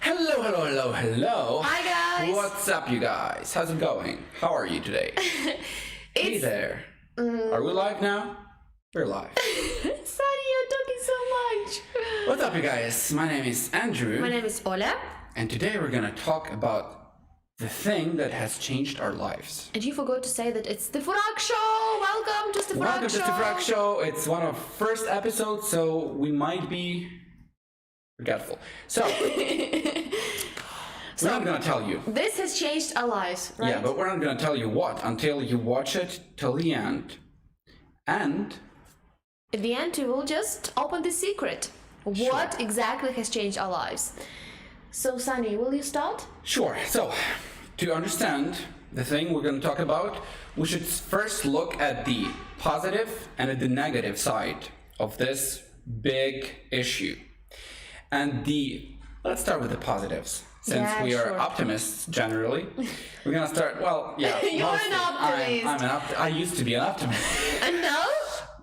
Hello, hello, hello, hello. Hi, guys. What's up, you guys? How's it going? How are you today? Hey there. Are we live now? We're live. Sunny, you're talking so much. What's up, you guys? My name is Andrew. My name is Ola. And today we're gonna talk about the thing that has changed our lives. And you forgot to say that it's Stefurak Show. Welcome to Stefurak Welcome Show. to Stefurak Show. It's one of the first episodes, so we might be forgetful. So, we're not gonna tell you. This has changed our lives, right? Yeah, but we're not gonna tell you what until you watch it till the end. And at the end, we will just open the secret. Sure. What exactly has changed our lives? So, Sunny, will you start? Sure. So, to understand the thing we're going to talk about, we should first look at the positive and at the negative side of this big issue. And let's start with the positives. Since we are sure. optimists generally, we're going to start, well, yeah. You're an optimist. I used to be an optimist. And now?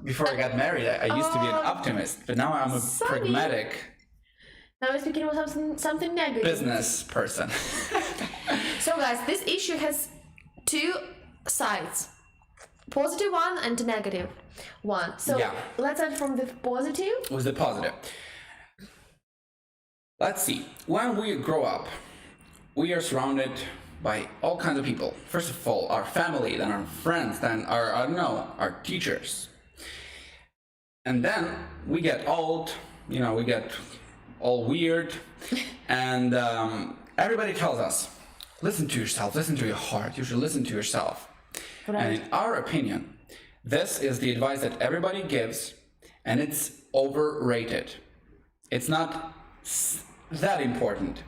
Before I got married, I used to be an optimist, but now I'm a pragmatic Now we're speaking about something negative. business person. So guys, this issue has two sides. Positive one and negative one. So Yeah. let's start from the positive. Was the positive. Let's see. When we grow up, we are surrounded by all kinds of people. First of all, our family, then our friends, then our teachers. And then we get old, we get all weird, and everybody tells us, listen to yourself, listen to your heart, you should listen to yourself. Right. And in our opinion, this is the advice that everybody gives, and it's overrated. It's not that important.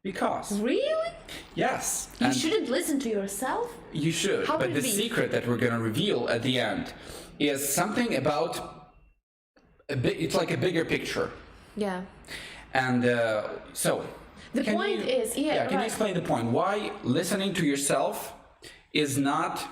Because, Really? yes, You and shouldn't listen to yourself? you should, How but could the it be? secret that we're going to reveal at the end is something about it's like a bigger picture. Yeah. And so The can point you- is, can you right. explain the point why listening to yourself is not,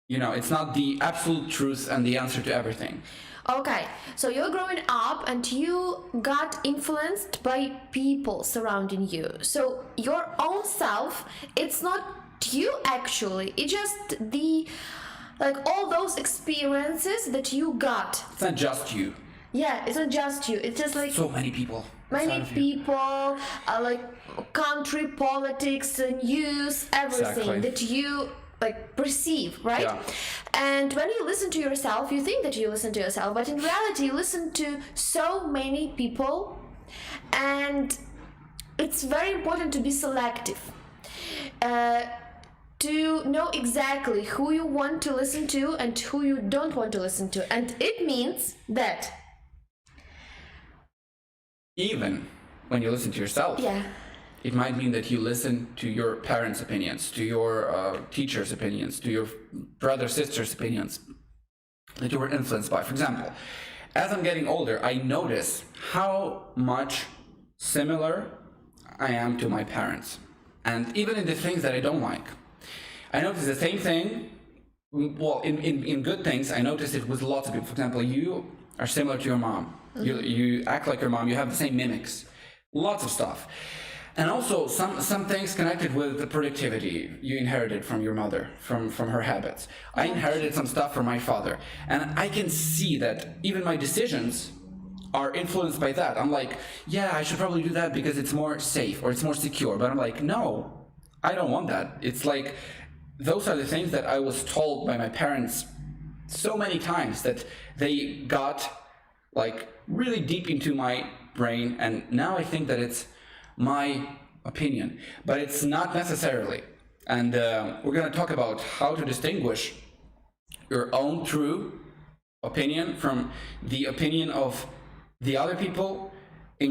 it's not the absolute truth and the answer to everything? Okay, so you're growing up and you got influenced by people surrounding you. So your own self, it's not you actually, it's just all those experiences that you got. It's not just you. Yeah, it's not just you, it's just like So many people. many outside of you. people, like country, politics, news, everything Exactly. that you perceive, right? Yeah. And when you listen to yourself, you think that you listen to yourself, but in reality, you listen to so many people, and it's very important to be selective. To know exactly who you want to listen to and who you don't want to listen to. And it means that, Even when you listen to yourself, yeah, it might mean that you listen to your parents' opinions, to your teachers' opinions, to your brother, sister's opinions that you were influenced by. For example, as I'm getting older, I notice how much similar I am to my parents. And even in the things that I don't like. I notice the same thing. Well, in good things, I notice it with lots of people. For example, you are similar to your mom. You act like your mom. You have the same mimics. Lots of stuff. And also some things connected with the productivity you inherited from your mother, from her habits. I inherited some stuff from my father. And I can see that even my decisions are influenced by that. I'm like, yeah, I should probably do that because it's more safe or it's more secure. But I'm like, no, I don't want that. It's like, those are the things that I was told by my parents so many times that they got really deep into my brain, and now I think that it's my opinion, but it's not necessarily. And we're going to talk about how to distinguish your own true opinion from the opinion of the other people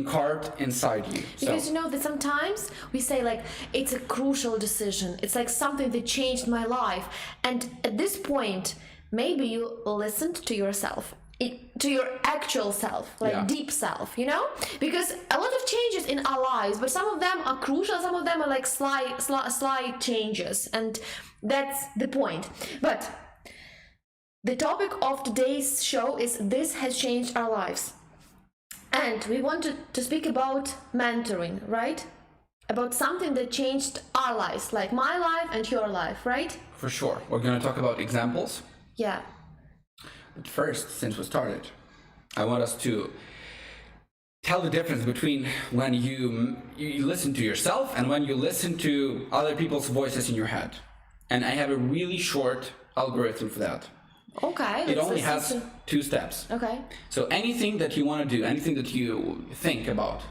carved inside you. because that sometimes we say it's a crucial decision, it's like something that changed my life, and at this point maybe you listened to yourself, to your actual self, deep self, because a lot of changes in our lives, but some of them are crucial, some of them are slight changes, and that's the point. But the topic of today's show is this has changed our lives. And we want to speak about mentoring, right? About something that changed our lives, like my life and your life, right? For sure. We're going to talk about examples. Yeah. But first, since we started, I want us to tell the difference between when you listen to yourself and when you listen to other people's voices in your head. And I have a really short algorithm for that. Okay. It only has 2 steps. Okay. So anything that you want to do, anything that you think about,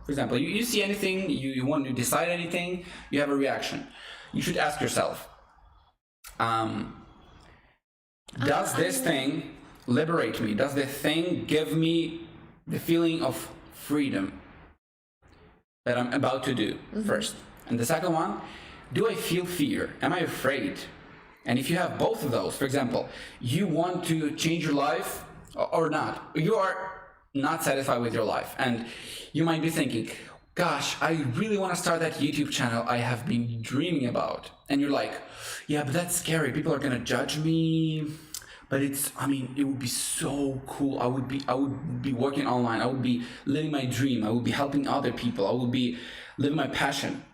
for example, you see anything, you want to decide anything, you have a reaction. You should ask yourself, does this thing liberate me? Does the thing give me the feeling of freedom that I'm about to do first? And the second one, do I feel fear? Am I afraid? And if you have both of those, for example, you want to change your life or not, you are not satisfied with your life, and you might be thinking, gosh, I really want to start that YouTube channel I have been dreaming about. And you're like, yeah, but that's scary. People are going to judge me. But it would be so cool. I would be working online. I would be living my dream. I would be helping other people. I would be living my passion.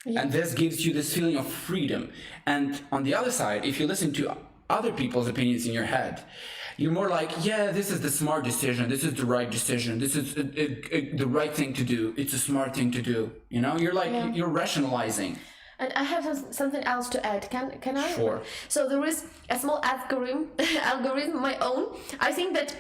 Yeah. And this gives you this feeling of freedom. And on the other side, if you listen to other people's opinions in your head, you're more like, yeah, this is the smart decision. This is the right decision. This is the right thing to do. It's a smart thing to do. You know, you're like, you're rationalizing. And I have something else to add. Can I? Sure. So there is a small algorithm, my own. I think that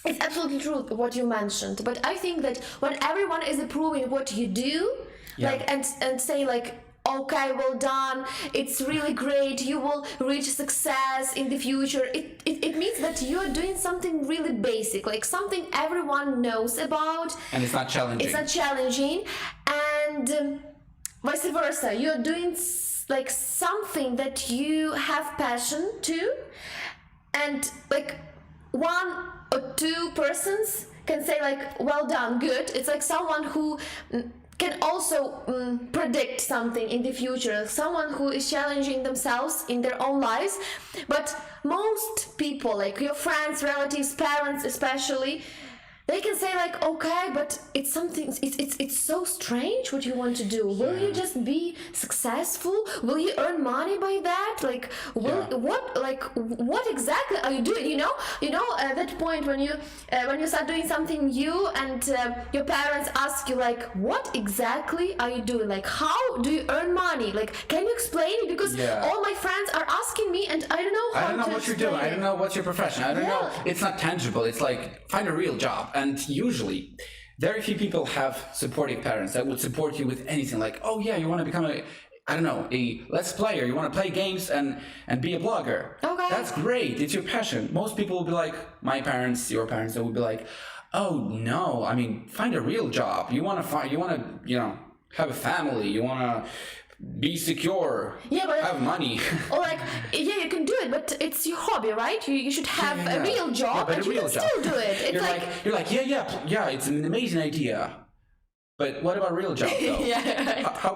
it's absolutely true what you mentioned. But I think that when everyone is approving what you do, and say like, okay, well done, it's really great, you will reach success in the future, it means that you're doing something really basic, like something everyone knows about. And it's not challenging. It's not challenging. And vice versa, you're doing like something that you have passion to, and like 1 or 2 persons can say like, well done, good. It's like someone who can also predict something in the future, someone who is challenging themselves in their own lives. But most people, like your friends, relatives, parents especially, they can say like, okay, but it's something, it's so strange what you want to do. Will you just be successful? Will you earn money by that? Like, what exactly are you doing? You know, at that point when you start doing something new and your parents ask you like, what exactly are you doing? Like, how do you earn money? Like, can you explain it? Because all my friends are asking me and I don't know how to explain it. I don't know what you're doing. I don't know what's your profession. I don't know. It's not tangible. It's like, find a real job. And usually, very few people have supportive parents that would support you with anything. Like, oh yeah, you want to become a Let's Player. You want to play games and be a blogger. Okay. That's great. It's your passion. Most people will be like, my parents, your parents, they would be like, oh no, find a real job. You want to, have a family. You want to be secure, have money. Or like, you can do it, but it's your hobby, right? You should have a real job, and you can still do it. It's you're like, yeah, it's an amazing idea. But what about a real job though? How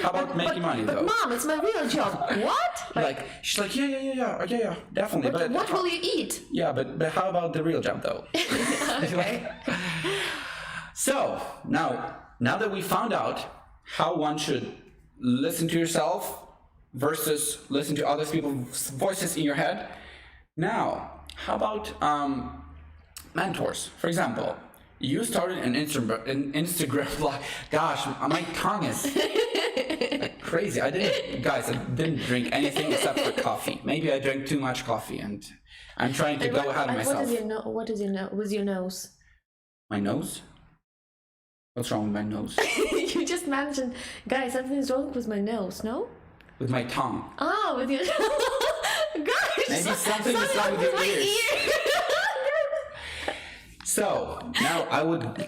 about making money though? But mom, it's my real job. What? She's like, yeah, definitely. But what will you eat? Yeah, but how about the real job though? Okay. So now that we found out how one should listen to yourself versus listen to other people's voices in your head. Now, how about mentors? For example, you started an Instagram blog. Gosh, my tongue is like crazy. I didn't drink anything except for coffee. Maybe I drank too much coffee, and I'm trying to go ahead of myself. What is your nose? My nose? What's wrong with my nose? You just mentioned, guys, something's wrong with my nose, no? With my tongue. Oh, with your gosh. Maybe something is wrong with your ears. So now I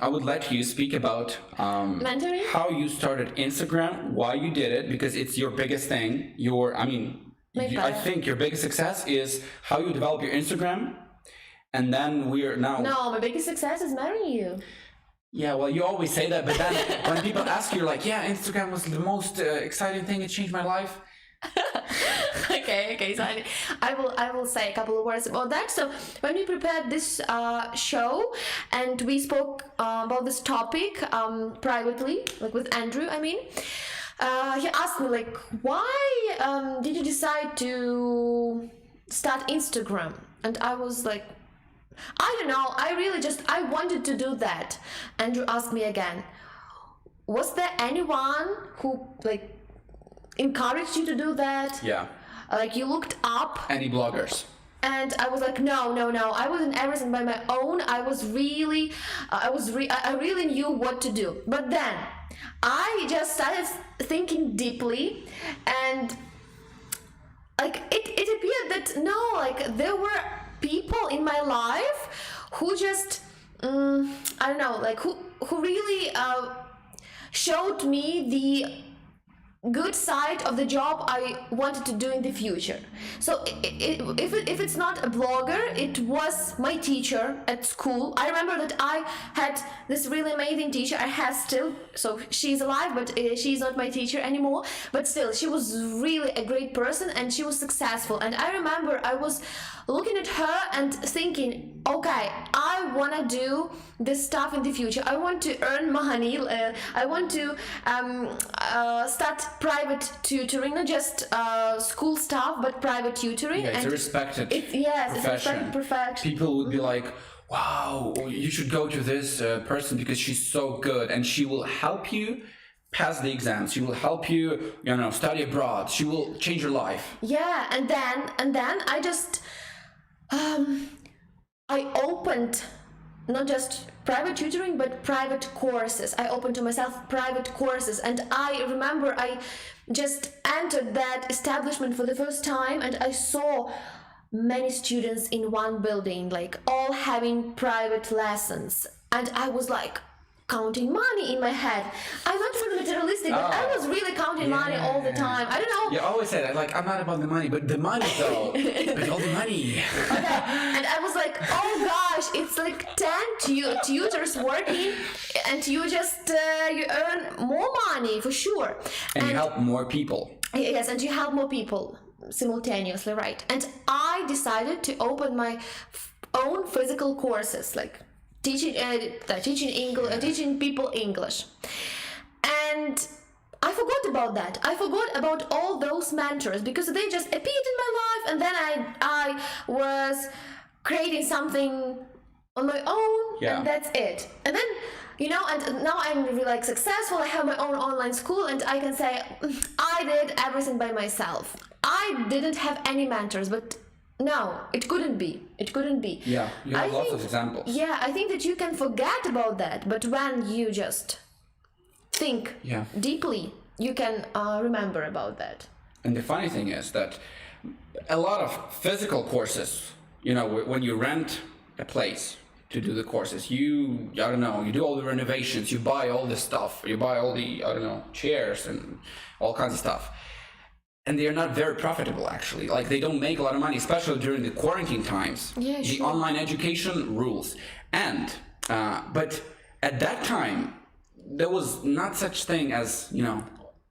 would let you speak about mentoring? How you started Instagram, why you did it, because it's your biggest thing. I think your biggest success is how you develop your Instagram, and then No, my biggest success is marrying you. Yeah, well, you always say that, but then when people ask you, like, yeah, Instagram was the most exciting thing, it changed my life. Okay. So I will say a couple of words about that. So when we prepared this show and we spoke about this topic privately, like with Andrew, I mean, he asked me like, why did you decide to start Instagram? And I was like, I don't know. I wanted to do that. Andrew asked me again, was there anyone who like encouraged you to do that? Yeah. Like you looked up? Any bloggers? And I was like, no. I wasn't everything by my own. I really knew what to do. But then I just started thinking deeply, and like it appeared that no, like there were people in my life who just I don't know, like who really showed me the good side of the job I wanted to do in the future. So if it's not a blogger, it was my teacher at school. I remember that I had this really amazing teacher. I have still, so she's alive, but she's not my teacher anymore. But still, she was really a great person and she was successful. And I remember I was looking at her and thinking, okay, I want to do this stuff in the future. I want to earn money. I want to start private tutoring, not just school stuff, but private tutoring. Yeah, it's and a respected it's a respected profession. People would be like, wow, you should go to this person because she's so good and she will help you pass the exams. She will help you, study abroad. She will change your life. Yeah, and then I just I opened not just private tutoring but private courses. I opened to myself private courses, and I remember I just entered that establishment for the first time and I saw many students in one building, like all having private lessons, and I was like counting money in my head. I'm not really materialistic, but I was really counting money all the time. I don't know. You always say that, like, I'm not about the money, but the money though. But all the money. Okay. And I was like, oh gosh, it's like 10 tutors working, and you just you earn more money for sure. And you help more people. Yes, and you help more people simultaneously, right? And I decided to open my own physical courses, like teaching English, teaching people English. And I forgot about that. I forgot about all those mentors because they just appeared in my life, and then I was creating something on my own, and that's it. And then and now I'm really like successful. I have my own online school, and I can say I did everything by myself. I didn't have any mentors, but no, it couldn't be. Yeah, you have lots of examples. Yeah, I think that you can forget about that, but when you just think deeply, you can remember about that. And the funny thing is that a lot of physical courses, when you rent a place to do the courses, you do all the renovations, you buy all the stuff, you buy all the, chairs and all kinds of stuff. And they are not very profitable, actually. Like, they don't make a lot of money, especially during the quarantine times. Yeah, the online education rules. And, but at that time, there was not such thing as,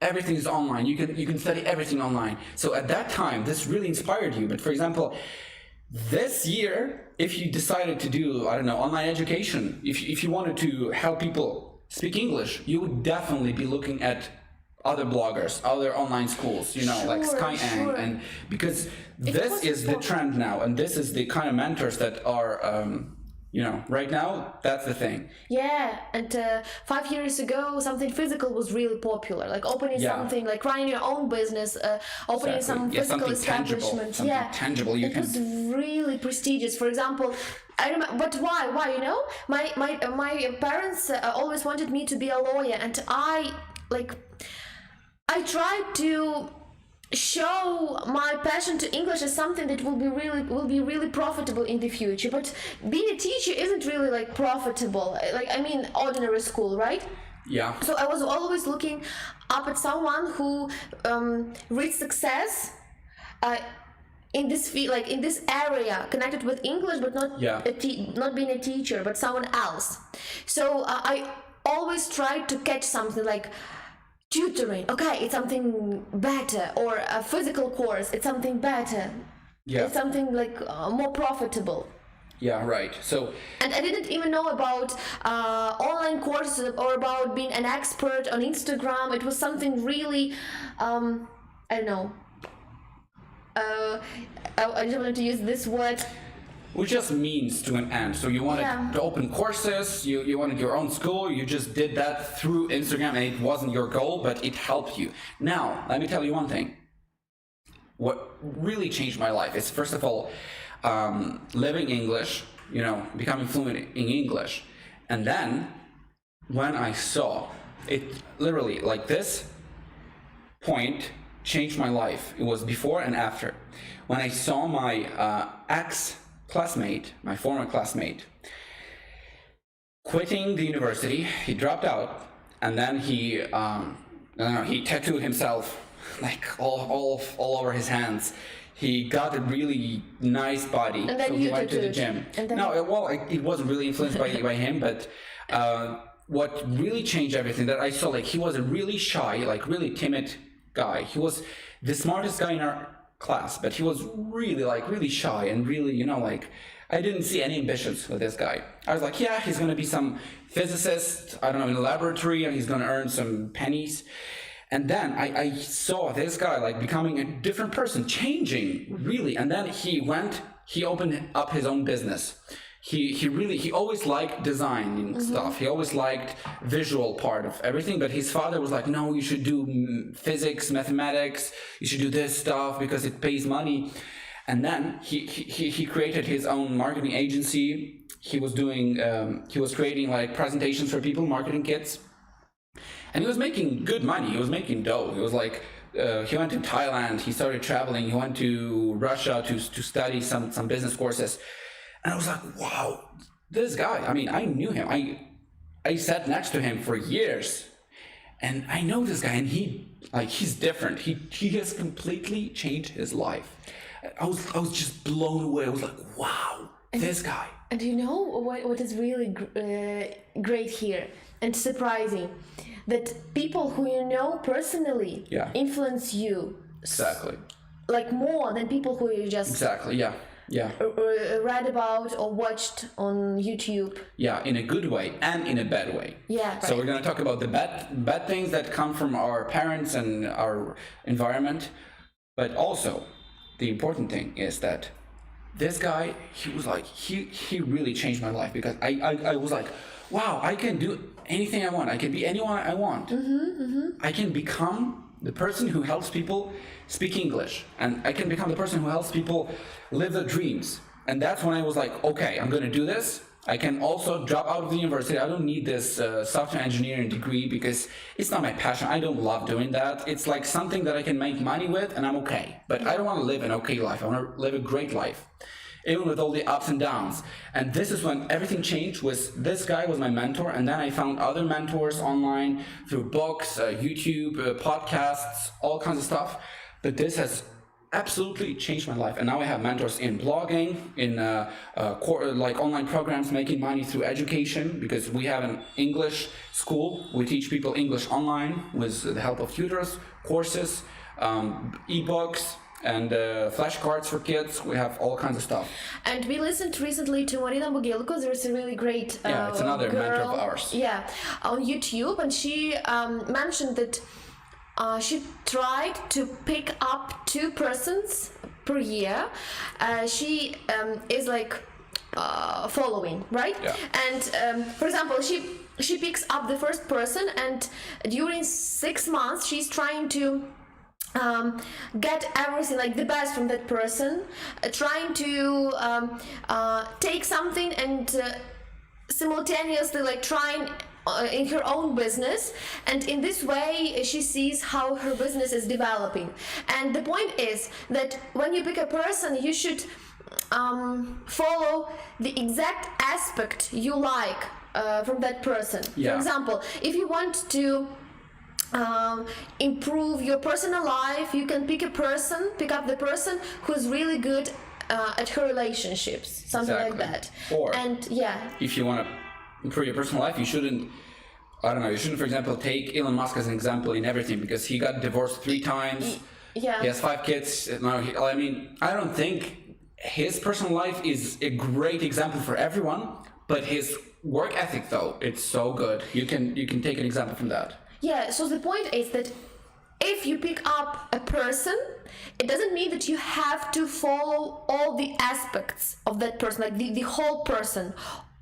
everything is online. You can study everything online. So at that time, this really inspired you. But for example, this year, if you decided to do, online education, if you wanted to help people speak English, you would definitely be looking at other bloggers, other online schools, like Skyeng, and because this is the trend now, and this is the kind of mentors that are, right now, that's the thing. Yeah, and 5 years ago, something physical was really popular, like opening something, like running your own business, opening some physical establishment. Something tangible. It was really prestigious. For example, I remember, but why? My parents always wanted me to be a lawyer, and I tried to show my passion to English as something that will be really profitable in the future. But being a teacher isn't really like profitable. Ordinary school, right? Yeah. So I was always looking up at someone who reached success in this field, like in this area, connected with English, but not not being a teacher, but someone else. So I always tried to catch something like tutoring, okay, it's something better, or a physical course, it's something better. Yeah. It's something like more profitable. Yeah, right. So, and I didn't even know about online courses or about being an expert on Instagram. It was something really, I don't know. I just wanted to use this word. which just means to an end. So you wanted to open courses, you wanted your own school, you just did that through Instagram, and it wasn't your goal, but it helped you. Now, let me tell you one thing. What really changed my life is, first of all, living English, becoming fluent in English. And then when I saw it, literally like this point changed my life. It was before and after. When I saw my ex-classmate, my former classmate, quitting the university, he dropped out, and then he tattooed himself like all over his hands. He got a really nice body, and then so he went to the gym. It wasn't really influenced by him, but what really changed everything, that I saw, like, he was a really shy, like really timid guy. He was the smartest guy in our class, but he was really shy and really, I didn't see any ambitions with this guy. I was like, yeah, he's gonna be some physicist, I don't know, in a laboratory, and he's gonna earn some pennies. And then I saw this guy like becoming a different person, changing really. And then he opened up his own business. He always liked designing stuff. He always liked visual part of everything. But his father was like, no, you should do physics, mathematics. You should do this stuff because it pays money. And then he created his own marketing agency. He was creating like presentations for people, marketing kits. And he was making good money. He was making dough. He was like, he went to Thailand. He started traveling. He went to Russia to study some business courses. And I was like, wow, this guy. I mean, I knew him. I sat next to him for years, and I know this guy. And he's different. He has completely changed his life. I was just blown away. I was like, wow, this guy. And you know what is really great here and surprising? That people who you know personally influence you. Exactly. Like more than people who you just read about or watched on YouTube. Yeah, in a good way and in a bad way. Yeah. So we're going to talk about the bad things that come from our parents and our environment, but also the important thing is that this guy, he was like, he really changed my life, because I was like, wow, I can do anything I want. I can be anyone I want. I can become the person who helps people speak English, and I can become the person who helps people live their dreams. And that's when I was like, okay, I'm going to do this. I can also drop out of the university. I don't need this software engineering degree because it's not my passion. I don't love doing that. It's like something that I can make money with, and I'm okay. But I don't want to live an okay life. I want to live a great life, even with all the ups and downs. And this is when everything changed. This guy was my mentor, and then I found other mentors online through books, YouTube, podcasts, all kinds of stuff. But this has absolutely changed my life. And now I have mentors in blogging, in like online programs, making money through education, because we have an English school. We teach people English online with the help of tutors, courses, ebooks, and flashcards for kids. We have all kinds of stuff. And we listened recently to Marina Mogilko. There's a really great it's another girl, mentor of ours. Yeah, on YouTube, and she mentioned that she tried to pick up 2 persons per year. She is like following, right? Yeah. And for example, she picks up the first person, and during 6 months she's trying to get everything, like the best from that person, trying to take something and simultaneously like trying in her own business, and in this way she sees how her business is developing. And the point is that when you pick a person, you should follow the exact aspect you like from that person. For example, if you want to improve your personal life, you can pick up the person who's really good at her relationships, something like that. Or and if you want to improve your personal life, you shouldn't I don't know, you shouldn't, for example, take Elon Musk as an example in everything, because he got divorced 3 times. Yeah. He has 5 kids. Now, I mean, I don't think his personal life is a great example for everyone, but his work ethic, though, it's so good. You can take an example from that. Yeah, so the point is that if you pick up a person, it doesn't mean that you have to follow all the aspects of that person, like the whole person,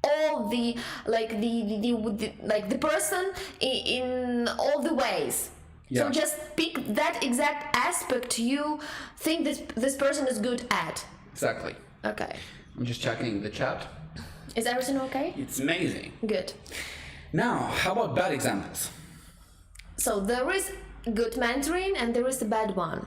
all the the person in all the ways. Yeah. So just pick that exact aspect you think this person is good at. Exactly. Okay. I'm just checking the chat. Is everything okay? It's amazing. Good. Now, how about bad examples? So there is good mentoring and there is a bad one.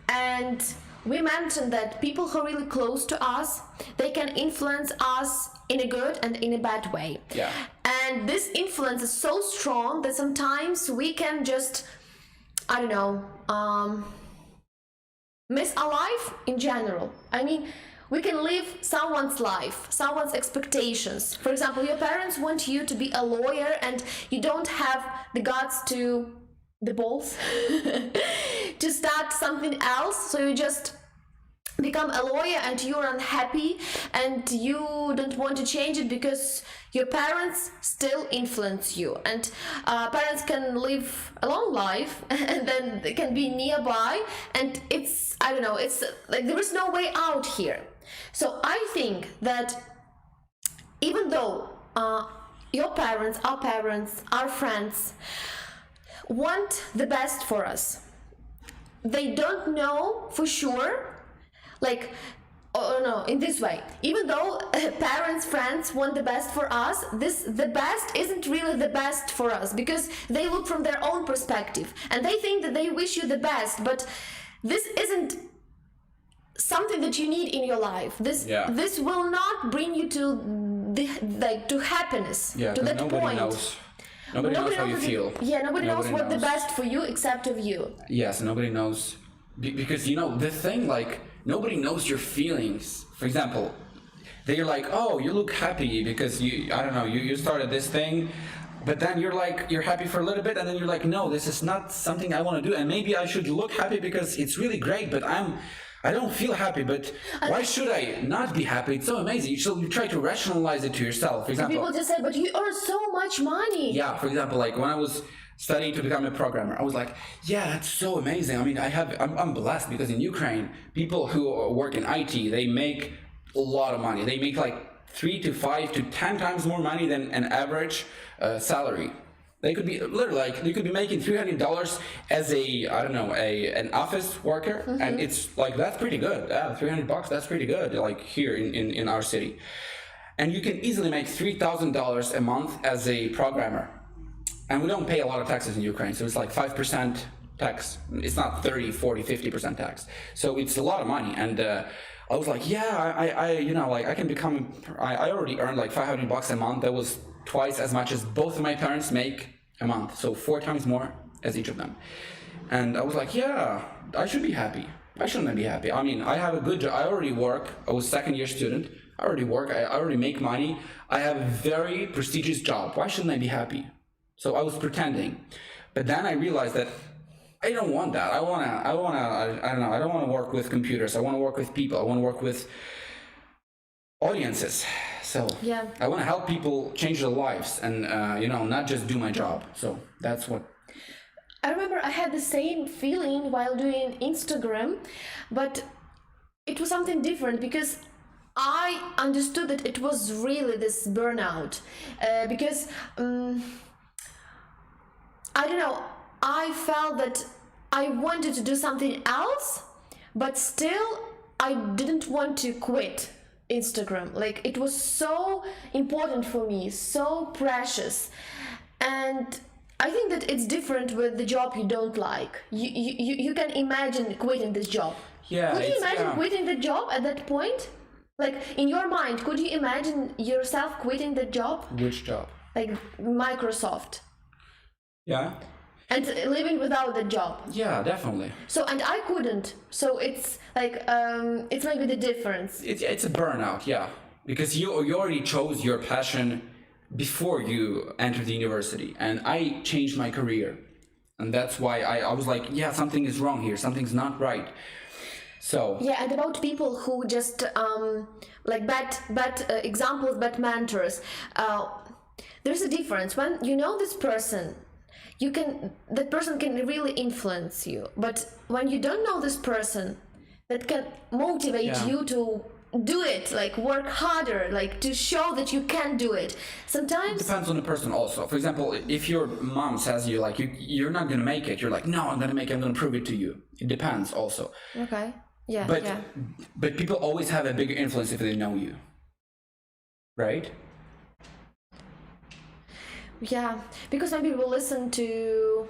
And we mentioned that people who are really close to us, they can influence us in a good and in a bad way. Yeah. And this influence is so strong that sometimes we can just, I don't know, miss our life in general. I mean, we can live someone's life, someone's expectations. For example, your parents want you to be a lawyer and you don't have the guts the balls to start something else, so you just become a lawyer and you're unhappy and you don't want to change it because your parents still influence you. And parents can live a long life and then they can be nearby, and it's, I don't know, it's like there is no way out here. So I think that even though your parents, our friends want the best for us, they don't know for sure, like, oh no, in this way, even though parents, friends want the best for us, the best isn't really the best for us, because they look from their own perspective and they think that they wish you the best, but this isn't something that you need in your life. This will not bring you to happiness, to that point. Nobody knows how you feel. Yeah, nobody knows what's the best for you except of you. Yes, nobody knows. Because, you know, the thing, like, nobody knows your feelings. For example, they're like, oh, you look happy because you started this thing, but then you're happy for a little bit, and then you're like, no, this is not something I want to do, and maybe I should look happy because it's really great, but I don't feel happy, but why should I not be happy? It's so amazing. So you try to rationalize it to yourself. For example, people just say, but you earn so much money. Yeah, for example, like when I was studying to become a programmer, I was like, yeah, that's so amazing. I mean, I'm blessed because in Ukraine, people who work in IT, they make a lot of money. They make like 3 to 5 to 10 times more money than an average salary. They could be literally like, you could be making $300 as an office worker, and it's like, that's pretty good. Yeah, $300, that's pretty good. Like here in our city, and you can easily make $3,000 a month as a programmer. And we don't pay a lot of taxes in Ukraine, so it's like 5% tax. It's not 30, 40, 50% tax. So it's a lot of money. And I was like, yeah, I can become. I already earned like $500 a month. That was twice as much as both of my parents make a month, so 4 times more as each of them. And I was like, yeah, I should be happy. Why shouldn't I be happy? I mean, I have a good job. I already work. I was second-year student. I already work. I already make money. I have a very prestigious job. Why shouldn't I be happy? So I was pretending. But then I realized that I don't want that. I don't want to work with computers. I want to work with people. I want to work with audiences. So yeah. I want to help people change their lives and, not just do my job. So that's what. I remember I had the same feeling while doing Instagram, but it was something different because I understood that it was really this burnout. Because, I don't know, I felt that I wanted to do something else, but still I didn't want to quit Instagram. Like, it was so important for me, so precious. And I think that it's different with the job you don't like. You can imagine quitting this job. Yeah. Could you imagine quitting the job at that point? Like, in your mind, could you imagine yourself quitting the job? Which job? Like Microsoft. Yeah. And living without the job. Yeah, definitely. So, and I couldn't. So it's like, it's maybe the difference. It's a burnout, yeah. Because you already chose your passion before you enter the university, and I changed my career, and that's why I was like, yeah, something is wrong here, something's not right. So yeah, and about people who just like bad examples, bad mentors. There's a difference when you know this person. That person can really influence you, but when you don't know this person, that can motivate you to do it, like work harder, like to show that you can do it. Sometimes depends on the person also. For example, if your mom says you like you're not gonna make it, you're like, no, I'm gonna make it, I'm gonna prove it to you. It depends also. okay, yeah, But yeah. but people always have a bigger influence if they know you, right? Yeah, because when people listen to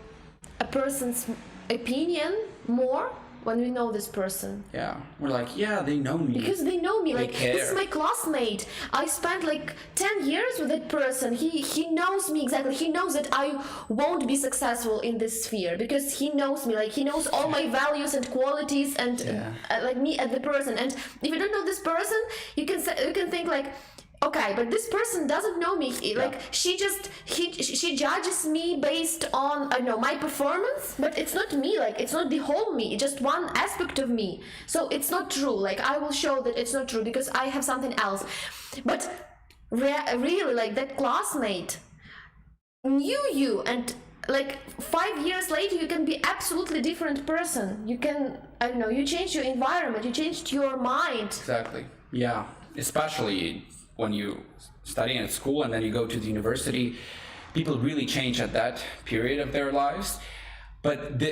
a person's opinion more when we know this person. Yeah, we're like, yeah, they know me. Because they know me, like care. this is my classmate. I spent like 10 years with that person. He knows me exactly. He knows that I won't be successful in this sphere because he knows me. Like he knows all my values and qualities and like me as the person. And if you don't know this person, you can think like, okay, but this person doesn't know me. Like she judges me based on, I don't know, my performance, but it's not me. Like it's not the whole me. It's just one aspect of me. So it's not true. Like I will show that it's not true because I have something else. But really, like that classmate knew you, and like 5 years later, you can be absolutely different person. You can, I don't know, you changed your environment, you changed your mind. Exactly. Yeah, especially when you study at school and then you go to the university, people really change at that period of their lives. But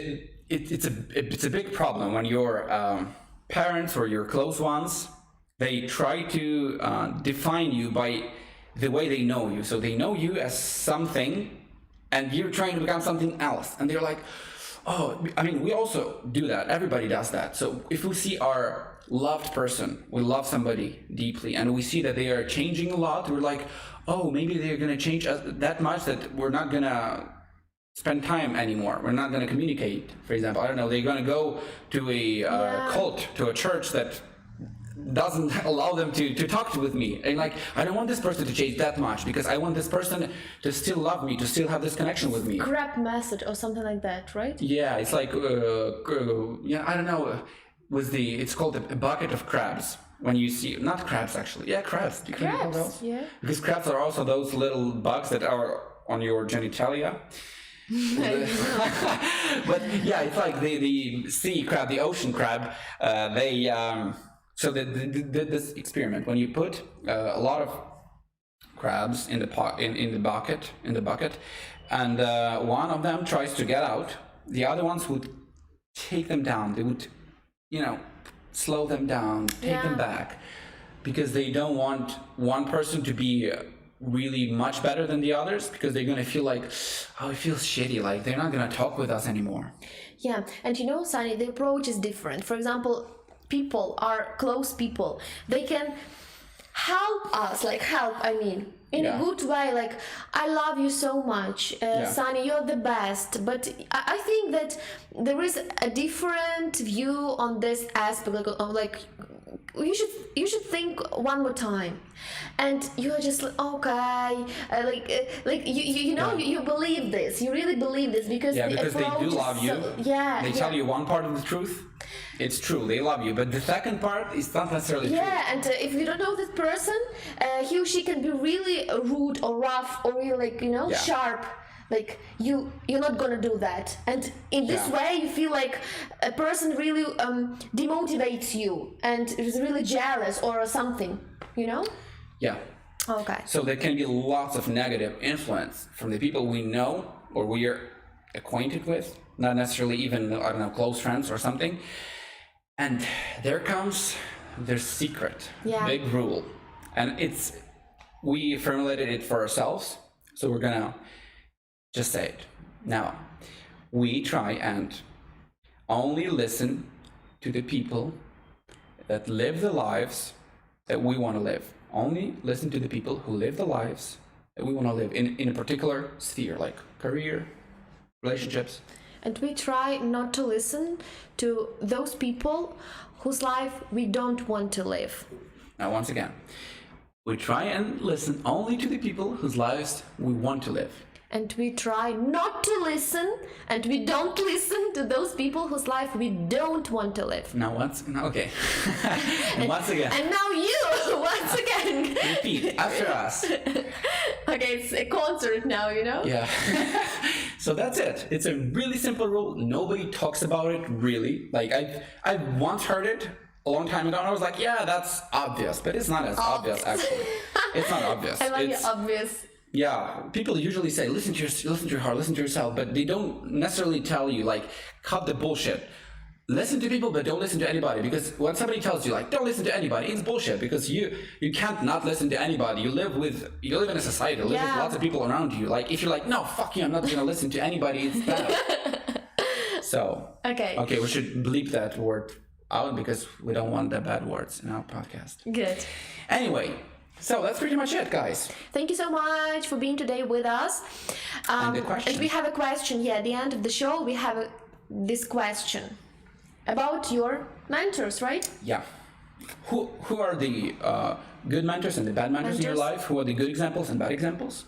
it's a big problem when your parents or your close ones, they try to define you by the way they know you. So they know you as something, and you're trying to become something else. And they're like, oh, I mean, we also do that. Everybody does that. So if we see our loved person, we love somebody deeply, and we see that they are changing a lot, we're like, oh, maybe they're going to change us that much that we're not going to spend time anymore. We're not going to communicate. For example, I don't know, they're going to go to a cult, to a church that doesn't allow them to talk with me. And like, I don't want this person to change that much because I want this person to still love me, to still have this connection with me. Crap message or something like that, right? Yeah, it's like, yeah, I don't know. It's called a bucket of crabs. When you see, not crabs actually, yeah, crabs. Do you know Crabs, those? yeah. Because crabs are also those little bugs that are on your genitalia. But yeah, it's like the sea crab, the ocean crab. So this experiment, when you put a lot of crabs in the bucket, and one of them tries to get out, the other ones would take them down. They would, slow them down, take them back, because they don't want one person to be really much better than the others, because they're going to feel like, oh, it feels shitty, like they're not going to talk with us anymore. Yeah, and Sunny, the approach is different. For example, people are close people. They can help us, in a good way, like, I love you so much, Sunny, you're the best. But I think that there is a different view on this aspect, like you should think one more time, and you're just like, okay, you believe this, you really believe this, because because they do love you. They tell you one part of the truth. It's true, they love you, but the second part is not necessarily true. Yeah, and if you don't know this person, he or she can be really rude or rough or really, sharp. Like you're not gonna do that, and in this way you feel like a person really demotivates you and is really jealous or something, Yeah. Okay. So there can be lots of negative influence from the people we know or we are acquainted with, not necessarily even, I don't know, close friends or something. And there comes their secret, big rule. And we formulated it for ourselves, so we're gonna just say it. Now, we try and only listen to the people that live the lives that we want to live. Only listen to the people who live the lives that we want to live in a particular sphere, like career, relationships. And we try not to listen to those people whose life we don't want to live. Now, once again, We try and listen only to the people whose lives we want to live. And we try not to listen, and we don't listen to those people whose life we don't want to live. Okay. And once again. And now you, once again. Repeat after us. Okay, it's a concert now, you know? Yeah. So that's it. It's a really simple rule. Nobody talks about it really. Like I once heard it a long time ago, and I was like, yeah, that's obvious, but it's not as obvious actually. It's not obvious. I like it's it obvious. Yeah, people usually say, listen to your heart, listen to yourself, but they don't necessarily tell you, like, cut the bullshit. Listen to people, but don't listen to anybody, because when somebody tells you, like, don't listen to anybody, it's bullshit, because you can't not listen to anybody. You live in a society, you live with lots of people around you. Like, if you're like, no, fuck you, I'm not gonna listen to anybody, it's bad. So, okay, we should bleep that word out, because we don't want the bad words in our podcast. Good. Anyway. So that's pretty much it, guys. Thank you so much for being today with us. And the question. And we have a question. Yeah, at the end of the show, we have this question about your mentors, right? Yeah. Who are the good mentors and the bad mentors in your life? Who are the good examples and bad examples?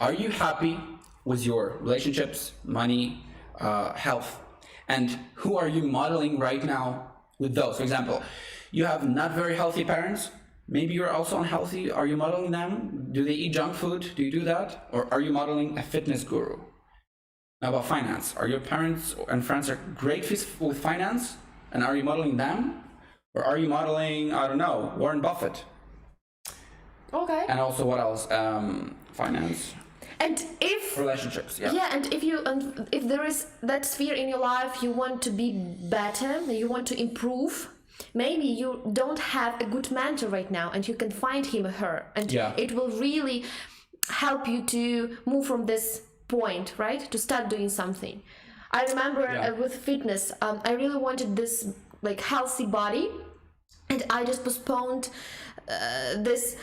Are you happy with your relationships, money, health? And who are you modeling right now with those? For example, you have not very healthy parents. Maybe you're also unhealthy. Are you modeling them? Do they eat junk food? Do you do that? Or are you modeling a fitness guru? Now about finance. Are your parents and friends are great with finance? And are you modeling them? Or are you modeling, I don't know, Warren Buffett? Okay. And also what else? Finance. And if relationships, and if there is that sphere in your life you want to be better, you want to improve, maybe you don't have a good mentor right now, and you can find him or her, and it will really help you to move from this point, right? To start doing something. I remember with fitness, I really wanted this like healthy body, and I just postponed this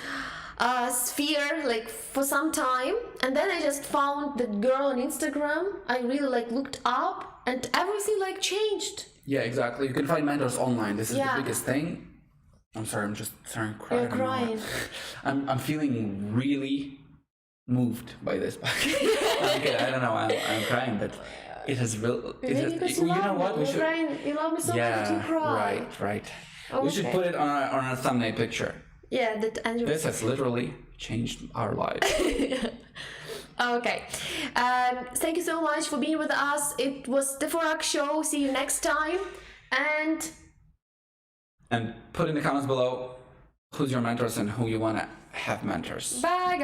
sphere like for some time, and then I just found that girl on Instagram. I really like looked up, and everything like changed. Yeah, exactly. You can find mentors online. This is the biggest thing. I'm sorry, I'm just starting crying. You're crying. I'm feeling really moved by this. I don't know. I'm crying, but it has real. You know what? We should. Crying. You love me so much that you cry. Right. Okay. We should put it on a thumbnail picture. Yeah, that Andrew. This has literally changed our lives. Okay. Thank you so much for being with us. It was Stefurak Show. See you next time. And put in the comments below who's your mentors and who you want to have mentors. Bye, guys.